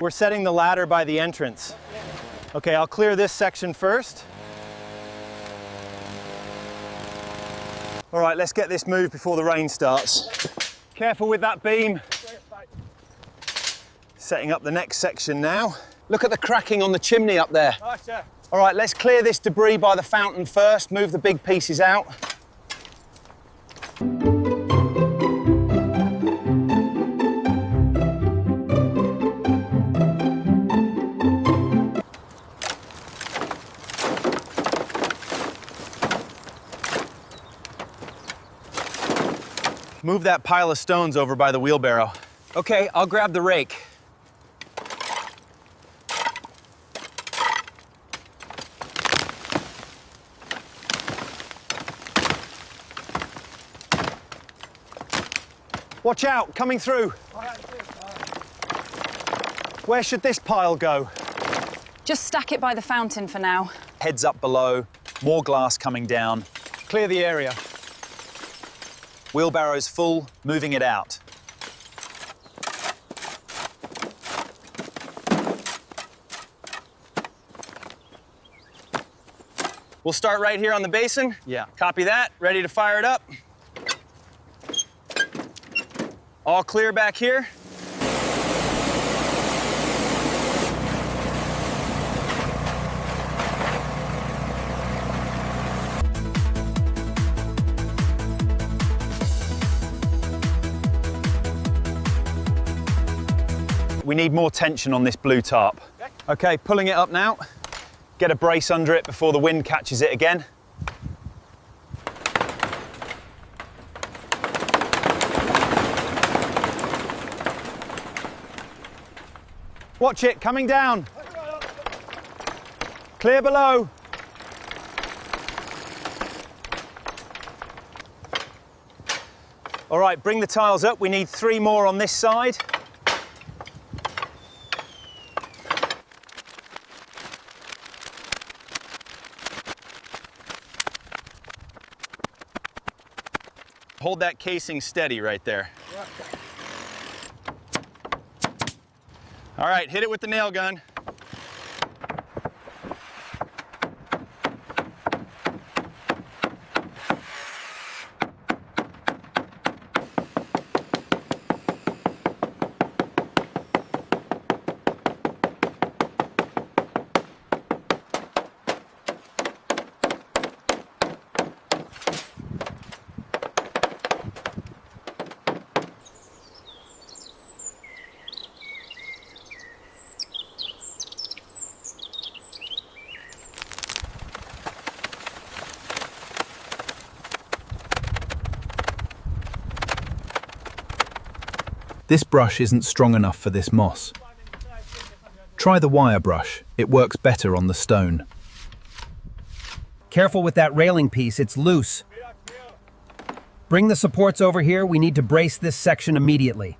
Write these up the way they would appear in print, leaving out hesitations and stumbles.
We're setting the ladder by the entrance. Okay, I'll clear this section first. All right, let's get this moved before the rain starts. Careful with that beam. Setting up the next section now. Look at the cracking on the chimney up there. Nice, yeah. All right, let's clear this debris by the fountain first, move the big pieces out. Move that pile of stones over by the wheelbarrow. Okay, I'll grab the rake. Watch out, coming through. Where should this pile go? Just stack it by the fountain for now. Heads up below, more glass coming down. Clear the area. Wheelbarrow's full, moving it out. We'll start right here on the basin. Yeah. Copy that, ready to fire it up. All clear back here. We need more tension on this blue tarp. Okay, pulling it up now. Get a brace under it before the wind catches it again. Watch it, coming down. Clear below. All right, bring the tiles up. We need 3 more on this side. Hold that casing steady right there. All right, hit it with the nail gun. This brush isn't strong enough for this moss. Try the wire brush, it works better on the stone. Careful with that railing piece, it's loose. Bring the supports over here, we need to brace this section immediately.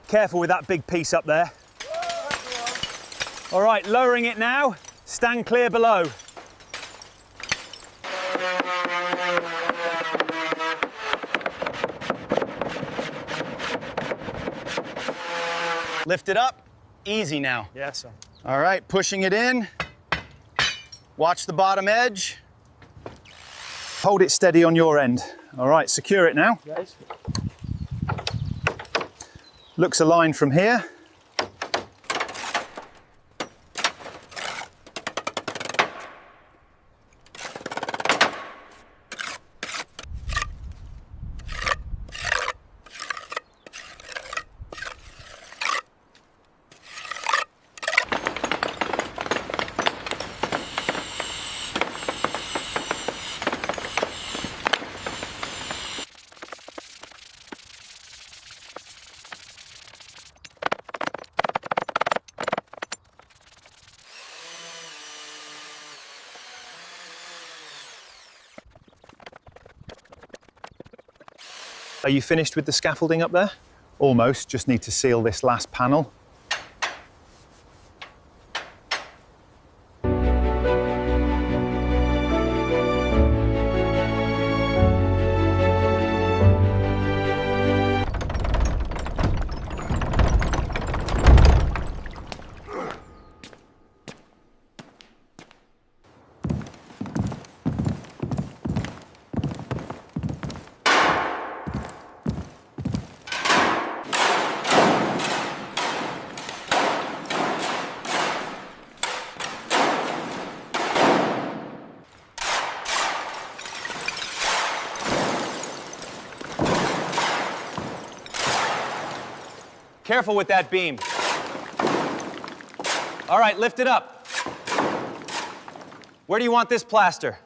Careful with that big piece up there. All right, lowering it now. Stand clear below. Lift it up, easy now. Yes, sir. All right, pushing it in. Watch the bottom edge. Hold it steady on your end. All right, secure it now. Yes. Looks aligned from here. Are you finished with the scaffolding up there? Almost, just need to seal this last panel. Careful with that beam. All right, lift it up. Where do you want this plaster?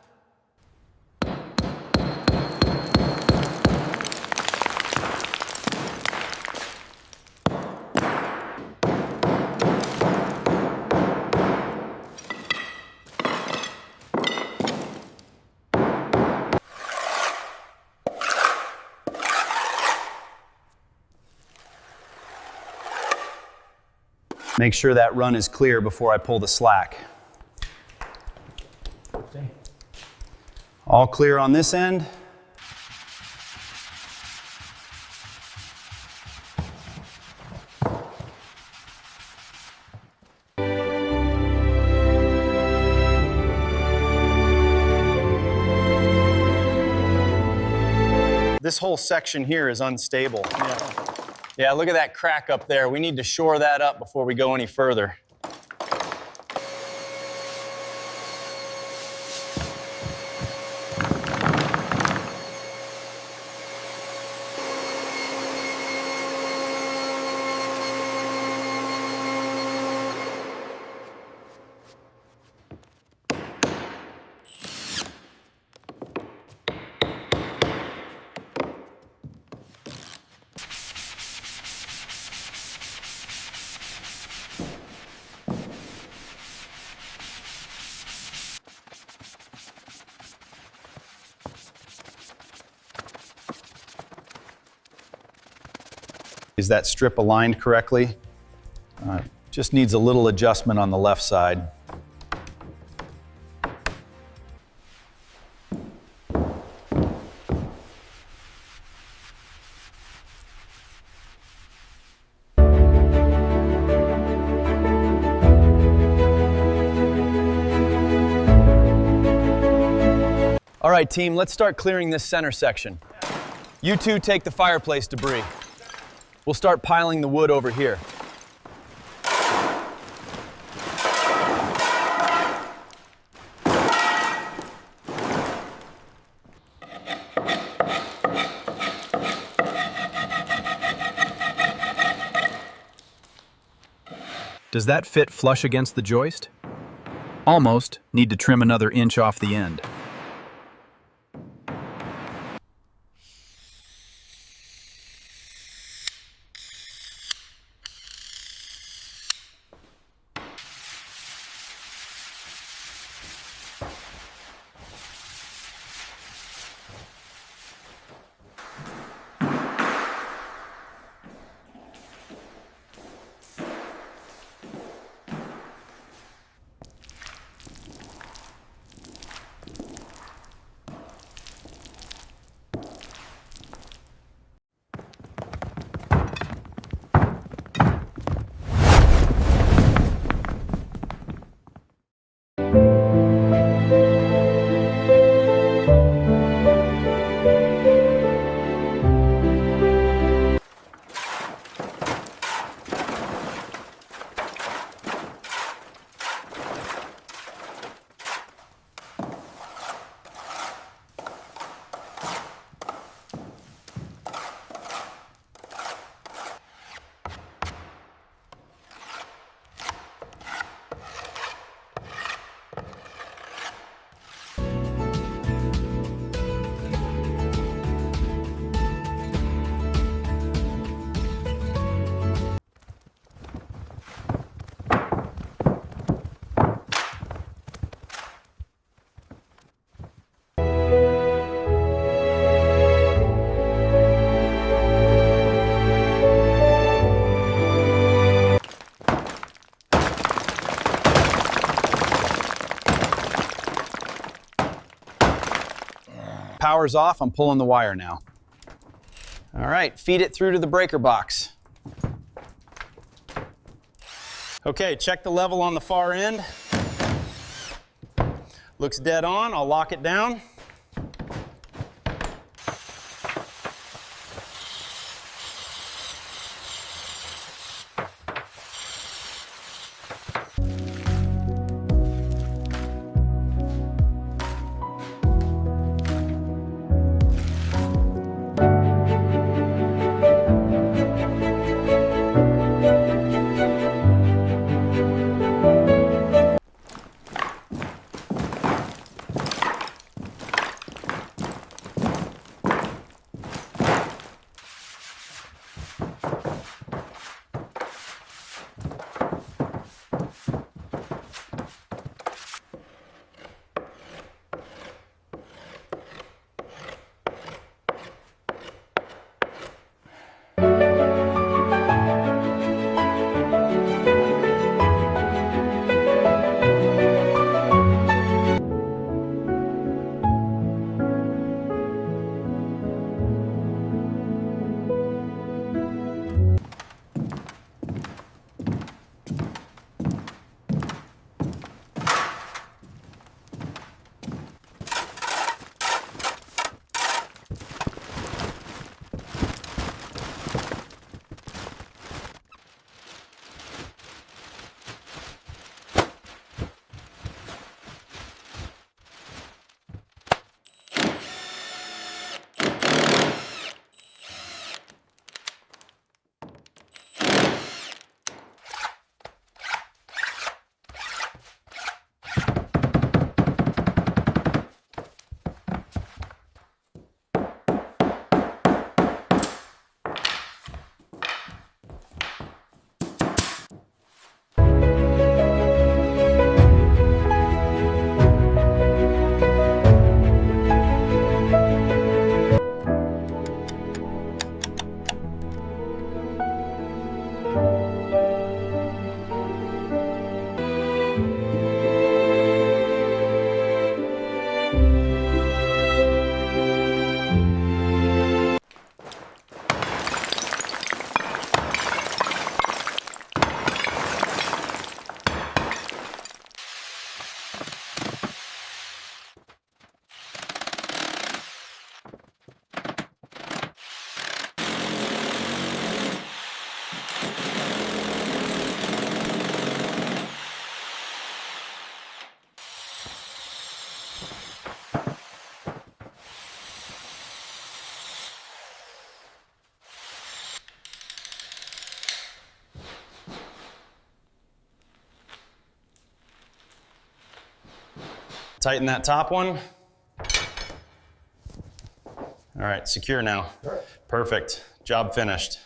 Make sure that run is clear before I pull the slack. All clear on this end. This whole section here is unstable. Yeah, look at that crack up there. We need to shore that up before we go any further. Is that strip aligned correctly? Just needs a little adjustment on the left side. All right, team, let's start clearing this center section. You two take the fireplace debris. We'll start piling the wood over here. Does that fit flush against the joist? Almost. Need to trim another inch off the end. Power's off, I'm pulling the wire now. All right, feed it through to the breaker box. Okay, check the level on the far end. Looks dead on, I'll lock it down. Tighten that top one. All right, secure now. Perfect. Job finished.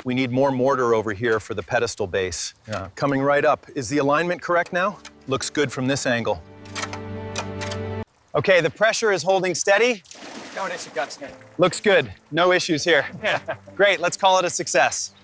We need more mortar over here for the pedestal base. Yeah. Coming right up. Is the alignment correct now? Looks good from this angle. Okay, the pressure is holding steady. Looks good. No issues here. Great, let's call it a success.